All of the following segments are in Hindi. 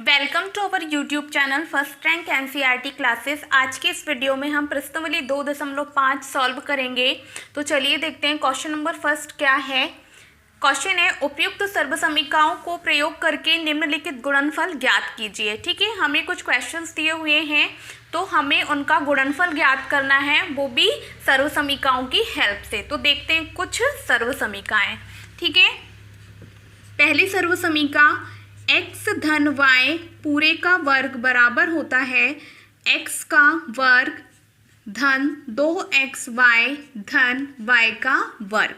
Welcome to our YouTube channel first rank NCERT classes. आज के इस वीडियो में हम प्रश्नावली 2.5 सॉल्व करेंगे। तो चलिए देखते हैं क्वेश्चन नंबर फर्स्ट क्या है। क्वेश्चन है उपयुक्त सर्वसमीकाओं को प्रयोग करके निम्नलिखित गुणनफल ज्ञात कीजिए। ठीक है, हमें कुछ क्वेश्चंस दिए हुए हैं तो हमें उनका गुणनफल ज्ञात करना है, वो भी सर्वसमीकाओं की हेल्प से। तो देखते हैं कुछ सर्वसमीकाएं। ठीक है, पहली सर्वसमीका x धन y पूरे का वर्ग बराबर होता है x का वर्ग धन 2xy धन y का वर्ग।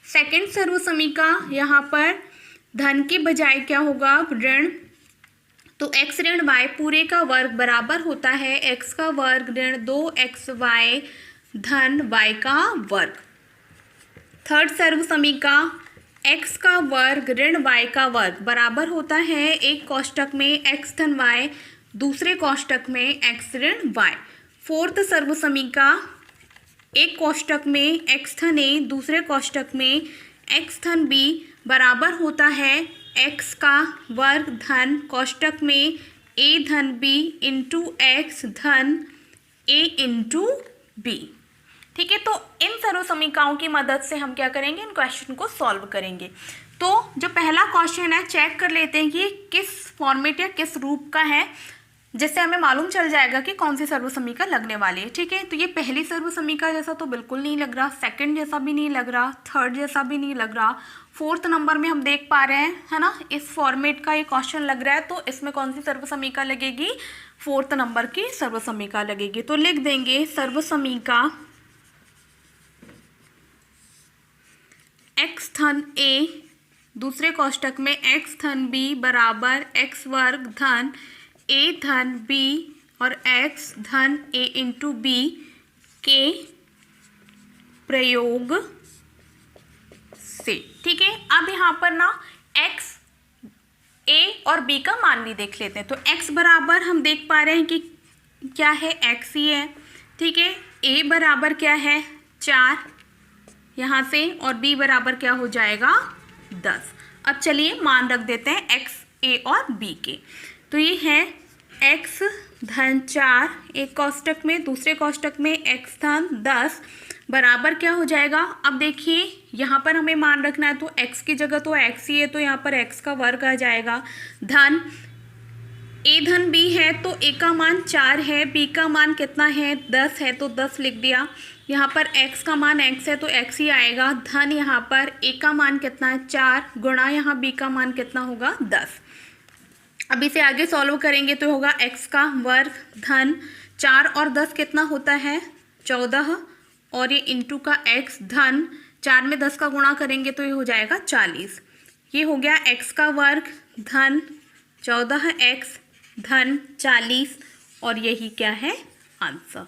सेकेंड सर्वसमीका, यहाँ पर धन के बजाय क्या होगा, ऋण। तो x ऋण y पूरे का वर्ग बराबर होता है x का वर्ग ऋण 2xy धन y का वर्ग। थर्ड सर्वसमीका, x का वर्ग ऋण y का वर्ग बराबर होता है एक कोष्टक में x धन y, दूसरे कोष्टक में x ऋण y। फोर्थ सर्वसमीका, एक कोष्टक में x धन a, दूसरे कोष्टक में x धन b बराबर होता है x का वर्ग धन कोष्टक में a धन b इंटू x धन a इंटू b। ठीक है, तो इन सर्वसमीकाओं की मदद से हम क्या करेंगे, इन क्वेश्चन को सॉल्व करेंगे। तो जो पहला क्वेश्चन है, चेक कर लेते हैं कि किस फॉर्मेट या किस रूप का है, जिससे हमें मालूम चल जाएगा कि कौन सी सर्वसमीका लगने वाली है। ठीक है, तो ये पहली सर्वसमीका जैसा तो बिल्कुल नहीं लग रहा, सेकंड जैसा भी नहीं लग रहा, थर्ड जैसा भी नहीं लग रहा, फोर्थ नंबर में हम देख पा रहे हैं, है ना, इस फॉर्मेट का ये क्वेश्चन लग रहा है। तो इसमें कौन सी सर्वसमीका लगेगी, फोर्थ नंबर की सर्वसमीका लगेगी। तो लिख देंगे सर्वसमीका x धन a, दूसरे कोष्टक में x धन b बराबर x वर्ग धन a धन b और x धन a इंटू b के प्रयोग से। ठीक है, अब यहाँ पर ना x a और b का मान भी देख लेते हैं। तो x बराबर हम देख पा रहे हैं कि क्या है, x ही है। ठीक है, a बराबर क्या है 4 यहाँ से, और b बराबर क्या हो जाएगा 10। अब चलिए मान रख देते हैं x a और b के। तो ये है x धन 4 एक कोष्टक में, दूसरे कोष्टक में x धन 10 बराबर क्या हो जाएगा। अब देखिए यहाँ पर हमें मान रखना है, तो x की जगह तो x ही है, तो यहाँ पर x का वर्ग आ जाएगा। धन a धन b है तो a का मान 4 है, b का मान कितना है 10 है, तो 10 लिख दिया। यहाँ पर x का मान x है तो x ही आएगा। धन यहाँ पर a का मान कितना है 4 गुणा यहाँ b का मान कितना होगा 10। अब इसे आगे सॉल्व करेंगे तो होगा x का वर्ग धन 4 और 10 कितना होता है 14, और ये इंटू का x धन 4 में 10 का गुणा करेंगे तो ये हो जाएगा 40। ये हो गया x का वर्ग धन 14x धन 40, और यही क्या है आंसर।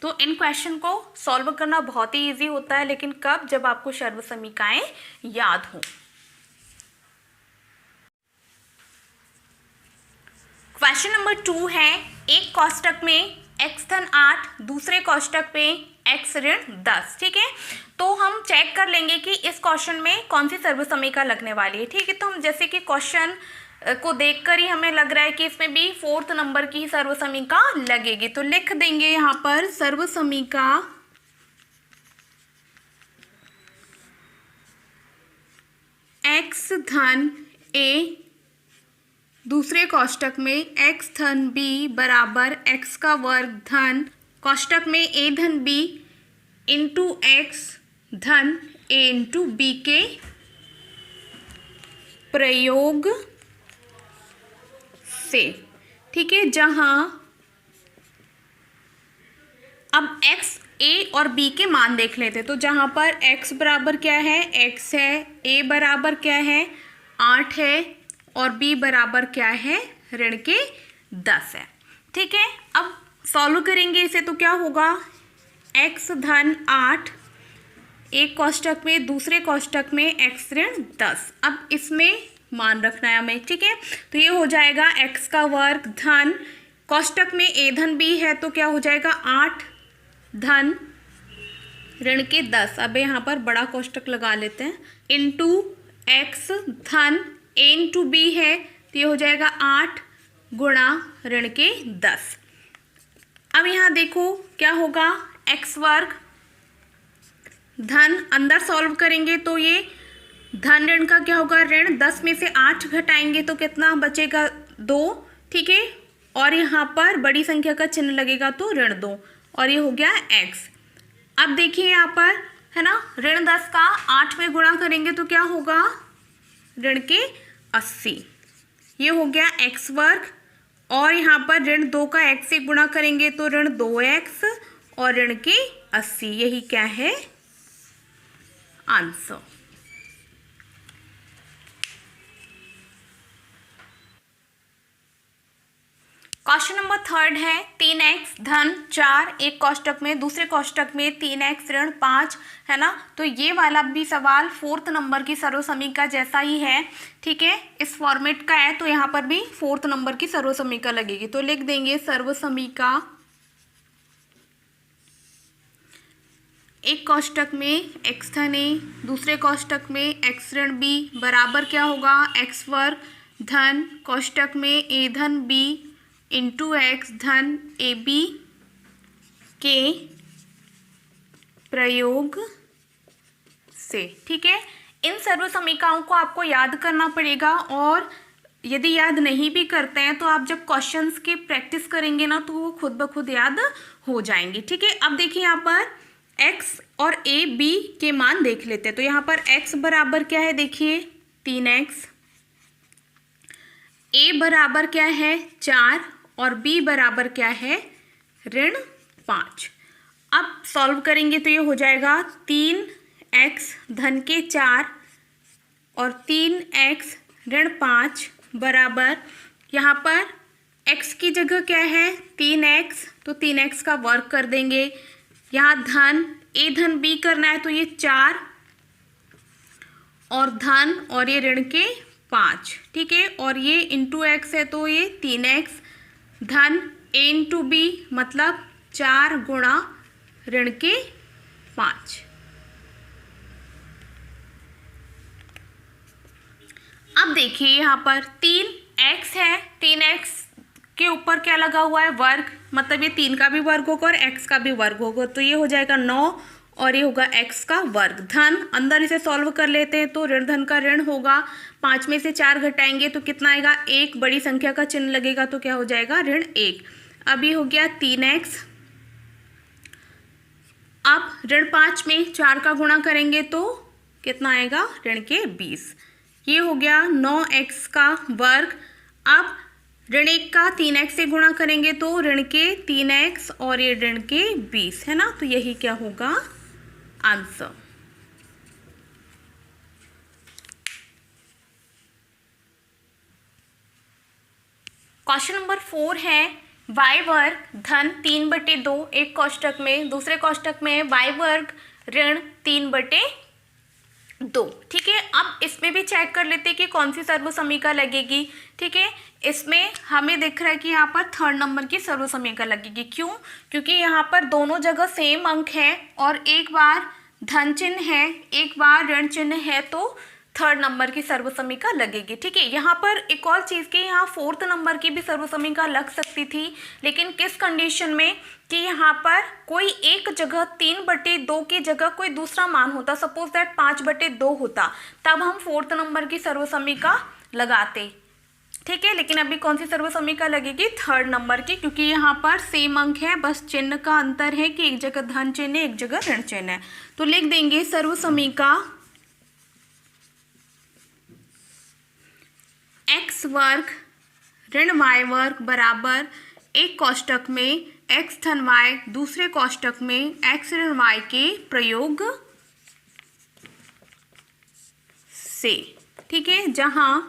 तो इन क्वेश्चन को सॉल्व करना बहुत ही इजी होता है, लेकिन कब, जब आपको सर्वसमीकाएं याद हो। क्वेश्चन नंबर 2 है, एक कोष्टक में x धन 8, दूसरे कोष्टक में x ऋण 10। ठीक है, तो हम चेक कर लेंगे कि इस क्वेश्चन में कौन सी सर्वसमीका लगने वाली है। ठीक है, तो हम जैसे कि क्वेश्चन को देखकर ही हमें लग रहा है कि इसमें भी फोर्थ नंबर की सर्वसमीका लगेगी। तो लिख देंगे यहाँ पर सर्वसमीका x धन a, दूसरे कोष्टक में x धन b बराबर x का वर्ग धन कोष्टक में a धन b इंटू x धन a इंटू b के प्रयोग से। ठीक है, जहां अब x a और b के मान देख लेते हैं। तो जहां पर x बराबर क्या है x है, a बराबर क्या है 8 है, और b बराबर क्या है ऋण के 10 है। ठीक है, अब सॉल्व करेंगे इसे तो क्या होगा, x धन 8 एक कोष्टक में, दूसरे कोष्टक में x ऋण 10। अब इसमें मान रखना है हमें। ठीक है, तो ये हो जाएगा x का वर्ग धन कोष्टक में a धन b है तो क्या हो जाएगा 8 धन ऋण के 10। अब यहाँ पर बड़ा कोष्टक लगा लेते हैं, इंटू x धन a इंटू b है तो ये हो जाएगा 8 गुणा ऋण के 10। अब यहाँ देखो क्या होगा, एक्स वर्ग धन, अंदर सॉल्व करेंगे तो ये धन ऋण का क्या होगा, ऋण 10 में से 8 घटाएंगे तो कितना बचेगा, 2, ठीक है। और यहाँ पर बड़ी संख्या का चिन्ह लगेगा तो ऋण 2, और ये हो गया एक्स। अब देखिए यहाँ पर है ना, ऋण 10 का 8 में गुणा करेंगे तो क्या होगा, ऋण के 80, ये हो गया एक्स वर्ग। और यहाँ पर ऋण 2 का x से गुणा करेंगे तो ऋण 2x और ऋण के 80, यही क्या है आंसर। क्वेश्चन नंबर 3 है 3x धन 4 एक कोष्टक में, दूसरे कोष्टक में 3x ऋण 5 है ना। तो ये वाला भी सवाल 4th नंबर की सर्वसमीका जैसा ही है, ठीक है, इस फॉर्मेट का है। तो यहाँ पर भी 4th नंबर की सर्वसमीका लगेगी, तो लिख देंगे सर्वसमीका एक कोष्टक में x धन a, दूसरे कोष्टक में x ऋण b बराबर क्या होगा, x वर्ग धन कोष्टक में a धन b इंटू एक्स धन ए बी के प्रयोग से, ठीक है। इन सर्व समीकरणों को आपको याद करना पड़ेगा, और यदि याद नहीं भी करते हैं तो आप जब क्वेश्चंस की प्रैक्टिस करेंगे ना तो वो खुद ब खुद याद हो जाएंगे, ठीक है। अब देखिए यहाँ पर x और a b के मान देख लेते हैं। तो यहाँ पर x बराबर क्या है, देखिए 3x, a बराबर क्या है 4 और b बराबर क्या है ऋण 5। अब सॉल्व करेंगे तो ये हो जाएगा 3x धन के 4 और 3x ऋण 5 बराबर, यहाँ पर x की जगह क्या है 3x, तो 3x का वर्ग कर देंगे। यहाँ धन a धन b करना है तो ये 4 और धन और ये ऋण के 5, ठीक है। और ये इंटू x है तो ये 3x धन a इंटू b मतलब 4 गुणा ऋण के 5। अब देखिए यहाँ पर 3x है, 3x के ऊपर क्या लगा हुआ है वर्ग, मतलब ये 3 का भी वर्ग होगा और x का भी वर्ग होगा, तो ये हो जाएगा 9 और ये होगा x का वर्ग। धन अंदर इसे सॉल्व कर लेते हैं तो ऋण धन का ऋण होगा, 5 में से 4 घटाएंगे तो कितना आएगा 1, बड़ी संख्या का चिन्ह लगेगा तो क्या हो जाएगा ऋण 1। अब ये हो गया 3x। अब ऋण 5 में 4 का गुणा करेंगे तो कितना आएगा ऋण के 20, ये हो गया 9x का वर्ग। अब ऋण 1 का 3x से गुणा करेंगे तो ऋण के 3x और ये ऋण के 20 है ना, तो यही क्या होगा आंसर। क्वेश्चन नंबर 4 है y वर्ग धन 3/2 एक कोष्टक में, दूसरे कोष्टक में y वर्ग ऋण 3/2, ठीक है। अब इसमें भी चेक कर लेते हैं कि कौन सी सर्व समीका लगेगी, ठीक है। इसमें हमें दिख रहा है कि यहाँ पर 3rd नंबर की सर्व समीका लगेगी। क्यों? क्योंकि यहाँ पर दोनों जगह सेम अंक है और एक बार धन चिन्ह है एक बार ऋण चिन्ह है, तो 3rd नंबर की सर्व समीका लगेगी, ठीक है। यहाँ पर एक और चीज़ की, यहाँ 4th नंबर की भी सर्व समीका लग सकती थी, लेकिन किस कंडीशन में कि यहाँ पर कोई एक जगह 3/2 की जगह कोई दूसरा मान होता, सपोज दैट 5/2 होता, तब हम 4th नंबर की सर्व समीका लगाते, ठीक है। लेकिन अभी कौन सी सर्व समीका लगेगी 3rd नंबर की, क्योंकि यहाँ पर सेम अंक है, बस चिन्ह का अंतर है कि एक जगह धन चिन्ह है एक जगह ऋण चिन्ह है। तो लिख देंगे सर्व समीका x वर्ग ऋण y वर्ग बराबर एक कोष्टक में x धन y, दूसरे कोष्टक में x ऋण y के प्रयोग से, ठीक है। जहां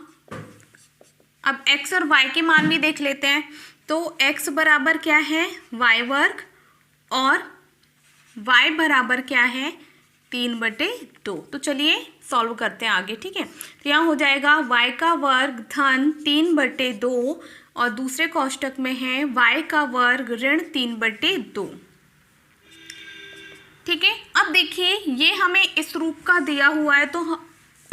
अब x और y के मान भी देख लेते हैं, तो x बराबर क्या है y वर्ग और y बराबर क्या है 3/2। तो चलिए सॉल्व करते हैं आगे, ठीक है। तो यहाँ हो जाएगा y का वर्ग धन 3/2 और दूसरे कोष्टक में है y का वर्ग ऋण 3/2, ठीक है। अब देखिए ये हमें इस रूप का दिया हुआ है, तो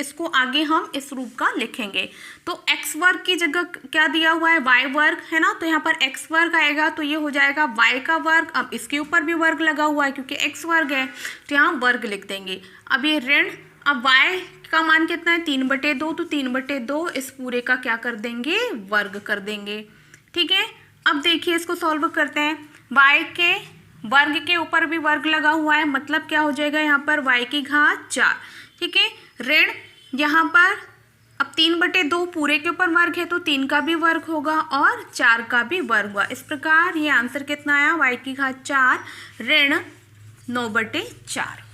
इसको आगे हम इस रूप का लिखेंगे। तो x वर्ग की जगह क्या दिया हुआ है, y वर्ग है ना, तो यहाँ पर x वर्ग आएगा तो ये हो जाएगा y का वर्ग। अब इसके ऊपर भी वर्ग लगा हुआ है क्योंकि x वर्ग है, तो यहाँ वर्ग लिख देंगे। अब ये ऋण, अब y का मान कितना है 3/2, तो 3/2 इस पूरे का क्या कर देंगे, वर्ग कर देंगे। ठीक है, अब देखिए इसको सॉल्व करते हैं। y के वर्ग के ऊपर भी वर्ग लगा हुआ है, मतलब क्या हो जाएगा यहाँ पर y की घात 4। ठीक है, ऋण यहाँ पर अब 3/2 पूरे के ऊपर वर्ग है तो 3 का भी वर्ग होगा और 4 का भी वर्ग हुआ। इस प्रकार ये आंसर कितना आया, y की घात 4 ऋण 9/4।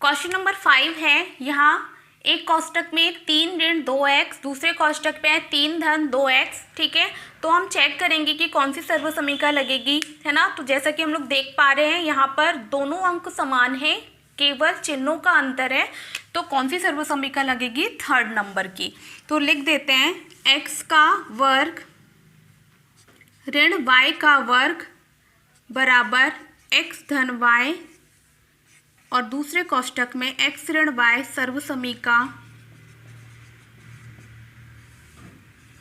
क्वेश्चन नंबर 5 है, यहाँ एक कोष्टक में 3 ऋण 2x, दूसरे कोष्टक पे है 3 धन 2x। ठीक है, तो हम चेक करेंगे कि कौन सी सर्वसमीका लगेगी, है ना। तो जैसा कि हम लोग देख पा रहे हैं यहाँ पर दोनों अंक समान हैं, केवल चिन्हों का अंतर है। तो कौन सी सर्वसमीका लगेगी, 3rd नंबर की। तो लिख देते हैं x का वर्ग ऋण y का वर्ग बराबर x धन y, और दूसरे कोष्टक में x ऋण y सर्वसमीका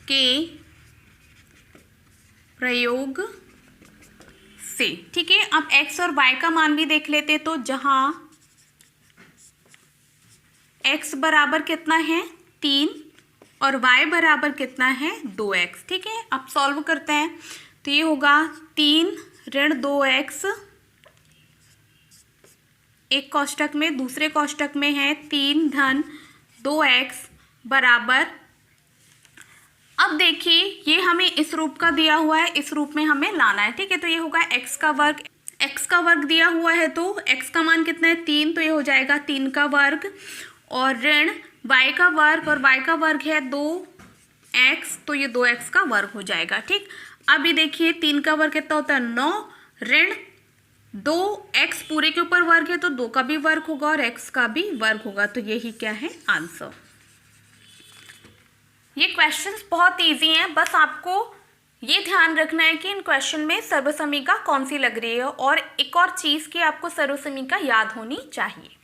के प्रयोग से। ठीक है, अब x और y का मान भी देख लेते, तो जहां x बराबर कितना है 3 और y बराबर कितना है 2x। ठीक है, अब सॉल्व करते हैं तो ये होगा 3 ऋण 2x एक कोष्टक में, दूसरे कोष्टक में है 3 धन 2x बराबर, अब देखिए ये हमें इस रूप का दिया हुआ है, इस रूप में हमें लाना है। ठीक है, तो ये होगा x का वर्ग दिया हुआ है तो x का मान कितना है 3, तो ये हो जाएगा 3 का वर्ग, और ऋण y का वर्ग, और y का वर्ग है 2x, तो ये 2x का वर्ग हो जाएगा। ठीक, अब ये देखिए 3 का वर्ग कितना होता है 9, ऋण 2x पूरे के ऊपर वर्ग है तो 2 का भी वर्ग होगा और x का भी वर्ग होगा, तो यही क्या है आंसर। ये क्वेश्चंस बहुत इजी हैं, बस आपको ये ध्यान रखना है कि इन क्वेश्चन में सर्वसमीका कौन सी लग रही है, और एक और चीज की आपको सर्वसमीका याद होनी चाहिए।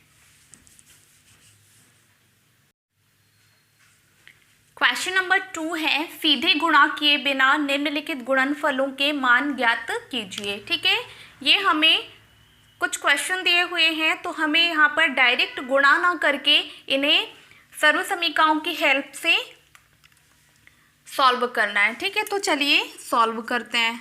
क्वेश्चन नंबर 2 है, सीधे गुणा किए बिना निम्नलिखित गुणनफलों के मान ज्ञात कीजिए। ठीक है, ये हमें कुछ क्वेश्चन दिए हुए हैं, तो हमें यहाँ पर डायरेक्ट गुणा ना करके इन्हें सर्वसमीकाओं की हेल्प से सॉल्व करना है। ठीक है, तो चलिए सॉल्व करते हैं।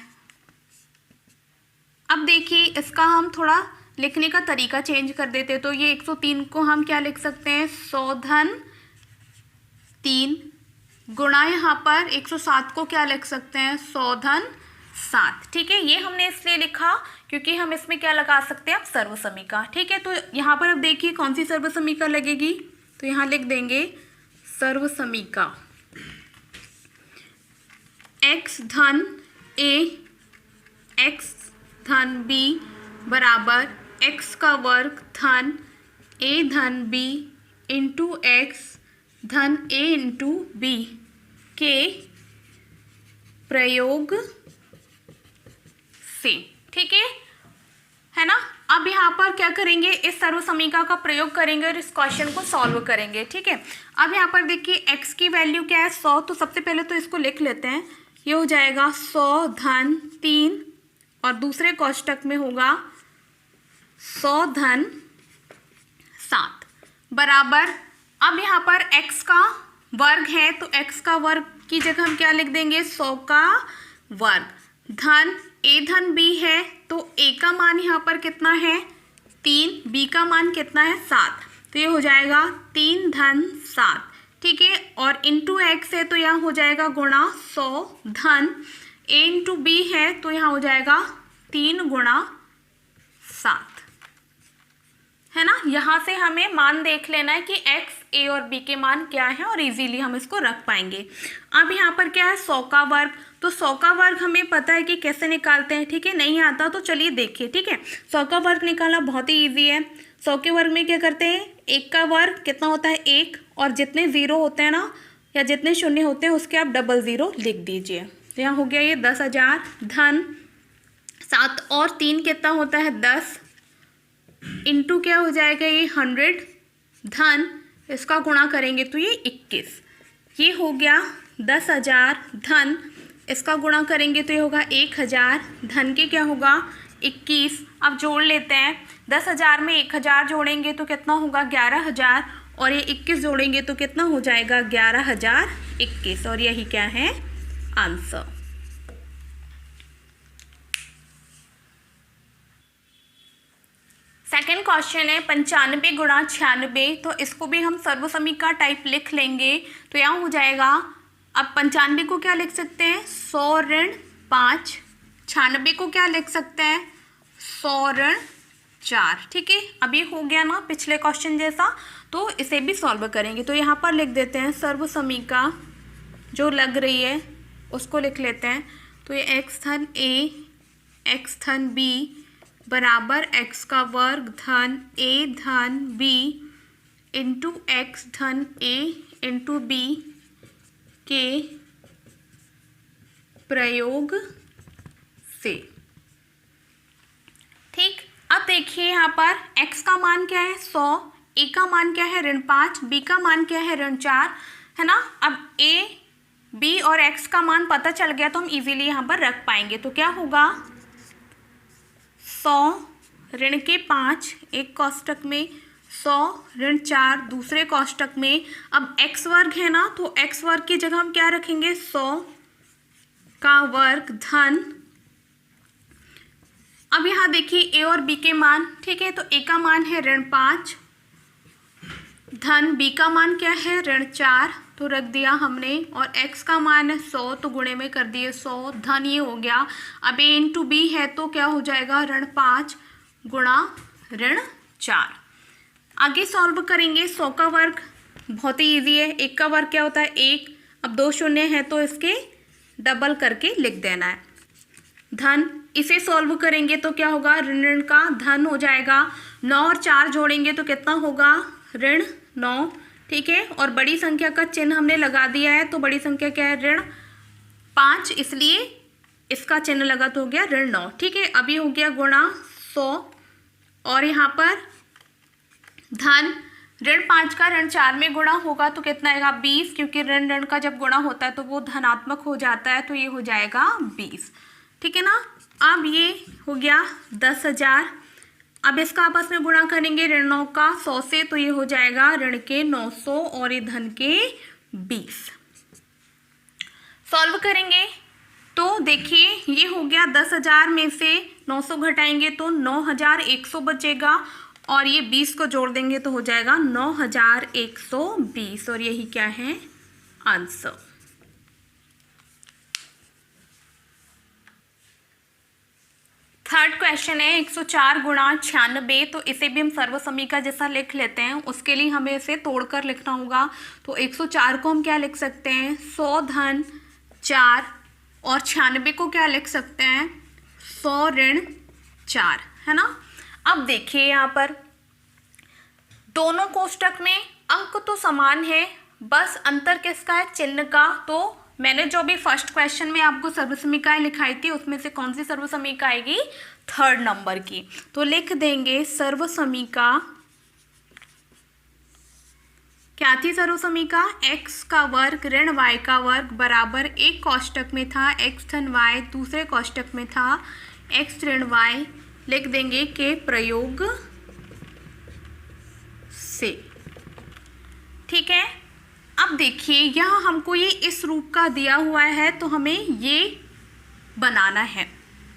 अब देखिए इसका हम थोड़ा लिखने का तरीका चेंज कर देते हैं, तो ये 103 को हम क्या लिख सकते हैं 100 धन 3 गुणा यहाँ पर 107 को क्या लिख सकते हैं 100 धन 7। ठीक है, ये हमने इसलिए लिखा क्योंकि हम इसमें क्या लगा सकते हैं अब सर्वसमीका। ठीक है, तो यहाँ पर अब देखिए कौन सी सर्वसमीका लगेगी, तो यहाँ लिख देंगे सर्वसमीका x धन a x धन b बराबर x का वर्ग धन a धन b इंटू x धन a इंटू b के प्रयोग से। ठीक है ना। अब यहाँ पर क्या करेंगे, इस सर्वसमीका का प्रयोग करेंगे और इस क्वेश्चन को सॉल्व करेंगे। ठीक है, अब यहाँ पर देखिए x की वैल्यू क्या है 100, तो सबसे पहले तो इसको लिख लेते हैं। ये हो जाएगा 100 धन 3 और दूसरे कोष्टक में होगा 100 धन 7 बराबर, अब यहाँ पर x का वर्ग है तो x का वर्ग की जगह हम क्या लिख देंगे 100 का वर्ग धन a धन b है, तो a का मान यहाँ पर कितना है 3, b का मान कितना है 7, तो ये हो जाएगा 3 धन 7। ठीक है, और इंटू x है तो यहाँ हो जाएगा गुणा 100 धन a इंटू b है तो यहाँ हो जाएगा 3 गुणा 7, है ना। यहाँ से हमें मान देख लेना है कि x, a और b के मान क्या है और इजीली हम इसको रख पाएंगे। अब यहाँ पर क्या है 100 का वर्ग, तो 100 का वर्ग हमें पता है कि कैसे निकालते हैं। ठीक है, नहीं आता तो चलिए देखिए। ठीक है, 100 का वर्ग निकालना बहुत ही ईजी है। 100 के वर्ग में क्या करते हैं, 1 का वर्ग कितना होता है 1, और जितने ज़ीरो होते हैं ना या जितने शून्य होते हैं उसके आप डबल ज़ीरो लिख दीजिए। तो यहाँ हो गया ये 10,000 धन 7 और 3 कितना होता है 10, इंटू क्या हो जाएगा ये 100 धन इसका गुणा करेंगे तो ये 21। ये हो गया 10,000 धन इसका गुणा करेंगे तो ये होगा 1,000 धन के क्या होगा 21। अब जोड़ लेते हैं। 10,000 में 1,000 जोड़ेंगे तो कितना होगा 11,000 और ये 21 जोड़ेंगे तो कितना हो जाएगा 11,021 और यही क्या है आंसर। सेकेंड क्वेश्चन है 95 गुणा 96। तो इसको भी हम सर्वसमीका टाइप लिख लेंगे तो यहाँ हो जाएगा। अब 95 को क्या लिख सकते हैं 100 ऋण 5। 96 को क्या लिख सकते हैं 100 ऋण 4। ठीक है, अभी हो गया ना पिछले क्वेश्चन जैसा। तो इसे भी सॉल्व करेंगे तो यहाँ पर लिख देते हैं सर्वसमीका जो लग रही है उसको लिख लेते हैं। तो ये एक्स धन ए एक्स धन बी बराबर एक्स का वर्ग धन ए धन बी इंटू एक्स धन ए इंटू बी के प्रयोग से। ठीक, अब देखिए यहाँ पर x का मान क्या है 100, a का मान क्या है ऋण 5, b का मान क्या है ऋण 4, है ना। अब a b और x का मान पता चल गया तो हम इजीली यहाँ पर रख पाएंगे। तो क्या होगा 100 ऋण के 5 एक कोष्टक में, 100 ऋण 4 दूसरे कोष्टक में। अब x वर्ग है ना तो x वर्ग की जगह हम क्या रखेंगे 100 का वर्ग धन। अब यहाँ देखिए a और b के मान। ठीक है, तो a का मान है ऋण 5 धन b का मान क्या है ऋण 4 तो रख दिया हमने, और x का मान है 100 तो गुणे में कर दिए 100 धन ये हो गया। अब a इंटू बी है तो क्या हो जाएगा ऋण 5 गुणा ऋण 4। आगे सॉल्व करेंगे 100 का वर्ग बहुत ही इजी है। 1 का वर्ग क्या होता है 1। अब 2 शून्य है तो इसके डबल करके लिख देना है धन। इसे सॉल्व करेंगे तो क्या होगा ऋण ऋण का धन हो जाएगा। 9 और 4 जोड़ेंगे तो कितना होगा ऋण 9। ठीक है, और बड़ी संख्या का चिन्ह हमने लगा दिया है तो बड़ी संख्या क्या है ऋण 5 इसलिए इसका चिन्ह लगा तो हो गया ऋण 9। ठीक है, अभी हो गया गुणा 100 और यहाँ पर धन ऋण 5 का ऋण 4 में गुणा होगा तो कितना आएगा 20, क्योंकि ऋण ऋण का जब गुणा होता है तो वो धनात्मक हो जाता है तो ये हो जाएगा 20। ठीक है ना। अब ये हो गया 10,000। अब इसका आपस में गुणा करेंगे ऋण 9 का 100 से तो ये हो जाएगा ऋण के 900 और ये धन के 20। सॉल्व करेंगे तो देखिए ये हो गया 10,000 में से 900 घटाएंगे तो 9,100 बचेगा और ये 20 को जोड़ देंगे तो हो जाएगा 9,120 और यही क्या है आंसर। थर्ड क्वेश्चन है 104 गुणा 96। तो इसे भी हम सर्वसमीका जैसा लिख लेते हैं। उसके लिए हमें इसे तोड़कर लिखना होगा। तो 104 को हम क्या लिख सकते हैं 100 धन 4 और 96 को क्या लिख सकते हैं 100 ऋण 4, है ना। अब देखिए यहाँ पर दोनों कोष्टक में अंक तो समान है, बस अंतर किसका है चिन्ह का। तो मैंने जो भी फर्स्ट क्वेश्चन में आपको सर्वसमीकाएं लिखाई थी उसमें से कौन सी सर्वसमीका आएगी 3rd नंबर की। तो लिख देंगे सर्वसमीका क्या थी सर्वसमीका x का वर्ग ऋण y का वर्ग बराबर एक कोष्टक में था x धन y, दूसरे कोष्टक में था x ऋण y। लिख देंगे के प्रयोग से। ठीक है, अब देखिए यहाँ हमको ये इस रूप का दिया हुआ है तो हमें ये बनाना है।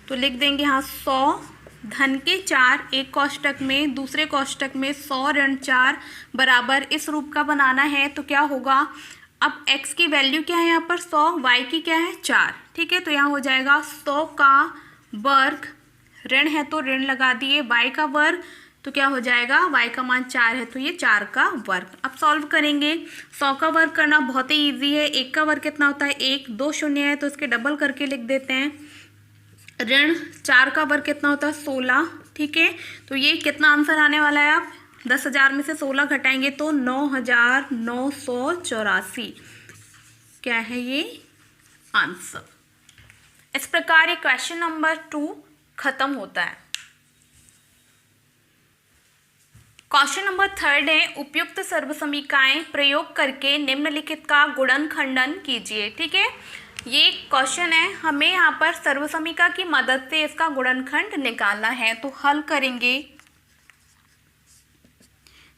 तो लिख देंगे यहाँ 100 धन के 4 एक कोष्टक में, दूसरे कोष्टक में 100 ऋण 4 बराबर इस रूप का बनाना है। तो क्या होगा अब x की वैल्यू क्या है यहाँ पर 100, y की क्या है 4। ठीक है, तो यहाँ हो जाएगा 100 का वर्ग ऋण है तो ऋण लगा दिए, y का वर्ग तो क्या हो जाएगा y का मान 4 है तो ये 4 का वर्ग। अब सॉल्व करेंगे। 100 का वर्ग करना बहुत ही इजी है। 1 का वर्ग कितना होता है 1, 2 शून्य है तो इसके डबल करके लिख देते हैं। ऋण 4 का वर्ग कितना होता है 16। ठीक है, तो ये कितना आंसर आने वाला है। आप 10,000 में से 16 घटाएंगे तो 9,984 क्या है ये आंसर। इस प्रकार ये क्वेश्चन नंबर 2 खत्म होता है। क्वेश्चन नंबर 3 है उपयुक्त सर्वसमीकाएं प्रयोग करके निम्नलिखित का गुणनखंडन कीजिए। ठीक है, ये क्वेश्चन है, हमें यहाँ पर सर्वसमीका की मदद से इसका गुणनखंड निकालना है, तो हल करेंगे।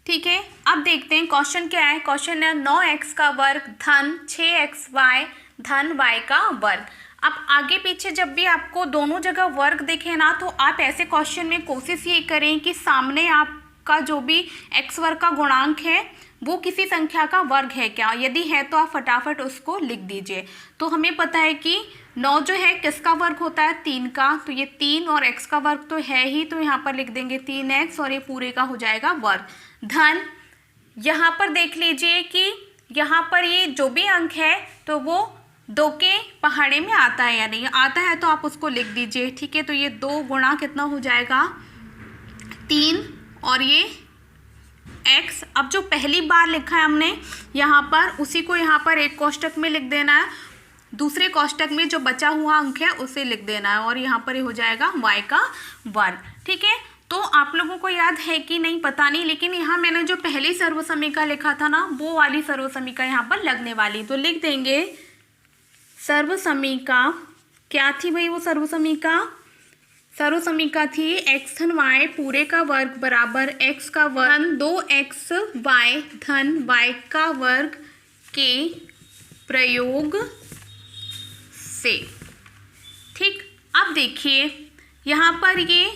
ठीक है, अब देखते हैं क्वेश्चन क्या है। क्वेश्चन है 9x का वर्ग धन 6xy धन y का वर्ग। अब आगे पीछे जब भी आपको दोनों जगह वर्ग दिखे ना, तो आप ऐसे क्वेश्चन में कोशिश ये करें कि सामने आपका जो भी x वर्ग का गुणांक है वो किसी संख्या का वर्ग है क्या, यदि है तो आप फटाफट उसको लिख दीजिए। तो हमें पता है कि 9 जो है किसका वर्ग होता है, 3 का, तो ये 3 और x का वर्ग तो है ही, तो यहाँ पर लिख देंगे 3x और ये पूरे का हो जाएगा वर्ग। धन यहाँ पर देख लीजिए कि यहाँ पर ये जो भी अंक है तो वो 2 के पहाड़े में आता है या नहीं आता है, तो आप उसको लिख दीजिए। ठीक है, तो ये 2 गुणा कितना हो जाएगा 3 और ये x। अब जो पहली बार लिखा है हमने यहाँ पर, उसी को यहाँ पर एक कोष्टक में लिख देना है, दूसरे कोष्टक में जो बचा हुआ अंक है उसे लिख देना है, और यहाँ पर ये हो जाएगा y का वर्ग। ठीक है, तो आप लोगों को याद है कि नहीं पता नहीं, लेकिन यहाँ मैंने जो पहली सर्वसमीका लिखा था ना, वो वाली सर्वसमीका यहाँ पर लगने वाली, तो लिख देंगे सर्वसमीका क्या थी भाई, वो सर्वसमीका थी x धन y पूरे का वर्ग बराबर x का वर्ग धन 2xy धन y का वर्ग के प्रयोग से। ठीक, अब देखिए यहाँ पर ये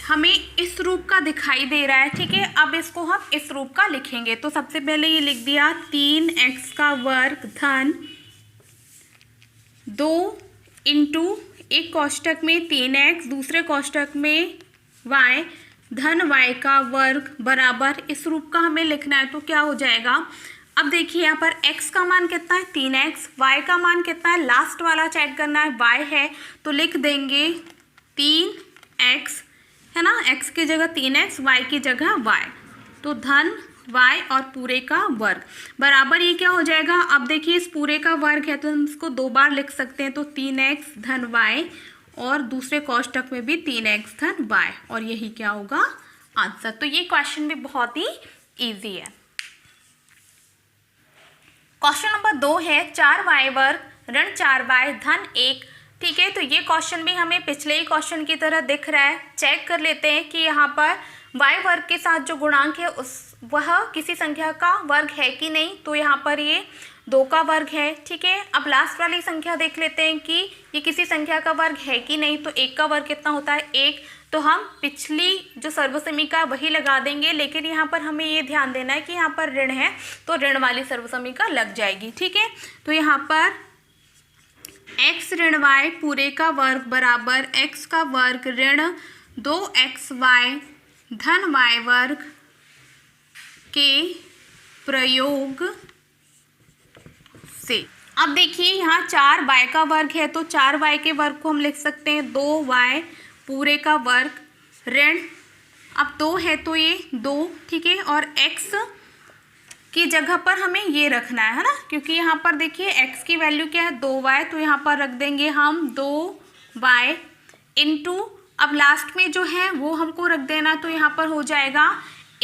हमें इस रूप का दिखाई दे रहा है। ठीक है, अब इसको हम इस रूप का लिखेंगे, तो सबसे पहले ये लिख दिया 3x का वर्ग धन 2 इंटू एक कोष्टक में 3x दूसरे कोष्टक में y धन y का वर्ग बराबर, इस रूप का हमें लिखना है, तो क्या हो जाएगा। अब देखिए यहाँ पर x का मान कितना है 3x, y का मान कितना है, लास्ट वाला चेक करना है, y है, तो लिख देंगे 3x है ना, x की जगह 3x y की जगह y, तो धन y और पूरे का वर्ग बराबर ये क्या हो जाएगा। अब देखिए इस पूरे का वर्ग है तो हम इसको 2 बार लिख सकते हैं, तो 3x धन y और दूसरे कोष्टक में भी 3x धन y, और यही क्या होगा आंसर। तो ये क्वेश्चन भी बहुत ही इजी है। क्वेश्चन नंबर 2 है 4y वर्ग ऋण 4y धन 1। ठीक है, तो ये क्वेश्चन भी हमें पिछले ही क्वेश्चन की तरह दिख रहा है। चेक कर लेते हैं कि यहाँ पर y वर्ग के साथ जो गुणांक है वह किसी संख्या का वर्ग है कि नहीं, तो यहाँ पर ये 2 का वर्ग है। ठीक है, अब लास्ट वाली संख्या देख लेते हैं कि ये किसी संख्या का वर्ग है कि नहीं, तो 1 का वर्ग कितना होता है 1, तो हम पिछली जो सर्वसमीका वही लगा देंगे, लेकिन यहाँ पर हमें ये ध्यान देना है कि यहाँ पर ऋण है तो ऋण वाली सर्वसमीका लग जाएगी। ठीक है, तो यहाँ पर x ऋण y पूरे का वर्ग बराबर x का वर्ग ऋण 2xy धन y वर्ग के प्रयोग से। अब देखिए यहाँ 4y का वर्ग है, तो 4y के वर्ग को हम लिख सकते हैं 2y पूरे का वर्ग ऋण, अब 2 है तो ये 2। ठीक है, और x की जगह पर हमें ये रखना है ना, क्योंकि यहाँ पर देखिए x की वैल्यू क्या है 2y, तो यहाँ पर रख देंगे हम 2y इंटू, अब लास्ट में जो है वो हमको रख देना, तो यहाँ पर हो जाएगा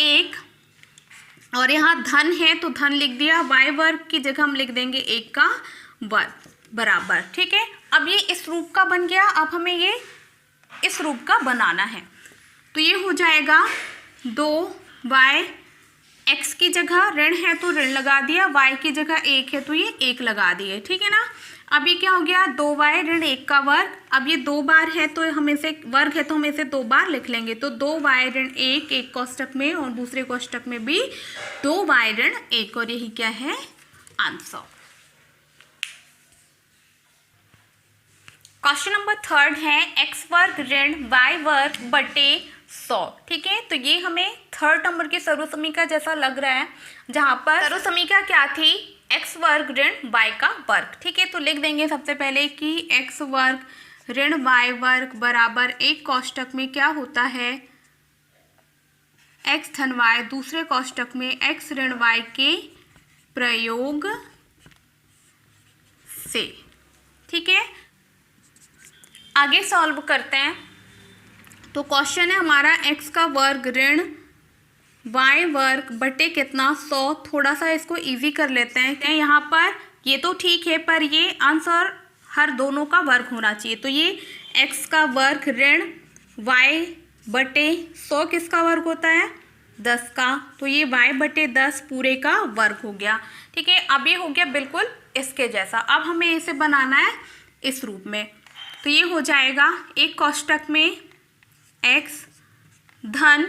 1, और यहाँ धन है तो धन लिख दिया, y वर्ग की जगह हम लिख देंगे 1 का वर्ग बराबर। ठीक है, अब ये इस रूप का बन गया, अब हमें ये इस रूप का बनाना है, तो ये हो जाएगा 2y, x की जगह ऋण है तो ऋण लगा दिया, y की जगह 1 है तो ये 1 लगा दिए। ठीक है ना, अब ये क्या हो गया 2y ऋण 1 का वर्ग, अब ये 2 बार है तो हम इसे वर्ग है तो हम इसे 2 बार लिख लेंगे, तो 2y ऋण 1 एक कोष्टक में और दूसरे कोष्टक में भी 2y ऋण 1, और यही क्या है आंसर। क्वेश्चन नंबर 3 है x वर्ग ऋण y वर्ग बटे 100। ठीक है, तो ये हमें 3rd नंबर की सर्वसमीका जैसा लग रहा है, जहाँ पर सर्वसमीका क्या थी x वर्ग ऋण y का वर्ग। ठीक है, तो लिख देंगे सबसे पहले कि x वर्ग ऋण y वर्ग बराबर एक कोष्टक में क्या होता है x धन y, दूसरे कोष्टक में x ऋण y के प्रयोग से। ठीक है, आगे सॉल्व करते हैं। तो क्वेश्चन है हमारा x का वर्ग ऋण वाई वर्ग बटे कितना 100। थोड़ा सा इसको इजी कर लेते हैं। यहाँ पर ये तो ठीक है, पर ये आंसर हर दोनों का वर्ग होना चाहिए। तो ये x का वर्ग ऋण y बटे 100 किसका वर्ग होता है 10 का। तो ये y बटे 10 पूरे का वर्ग हो गया। ठीक है, अब ये हो गया बिल्कुल इसके जैसा। अब हमें इसे बनाना है इस रूप में। तो ये हो जाएगा एक कोष्टक में x धन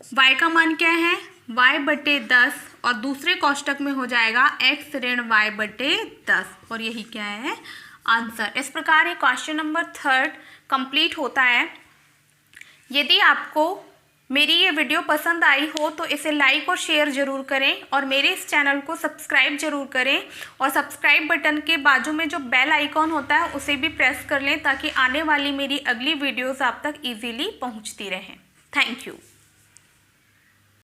y का मान क्या है y बटे 10 और दूसरे कोष्टक में हो जाएगा x ऋण y बटे 10 और यही क्या है आंसर। इस प्रकार ये क्वेश्चन नंबर 3 कंप्लीट होता है। यदि आपको मेरी ये वीडियो पसंद आई हो तो इसे लाइक और शेयर ज़रूर करें और मेरे इस चैनल को सब्सक्राइब ज़रूर करें और सब्सक्राइब बटन के बाजू में जो बेल आइकॉन होता है उसे भी प्रेस कर लें ताकि आने वाली मेरी अगली वीडियोस आप तक इजीली पहुंचती रहें। Thank you.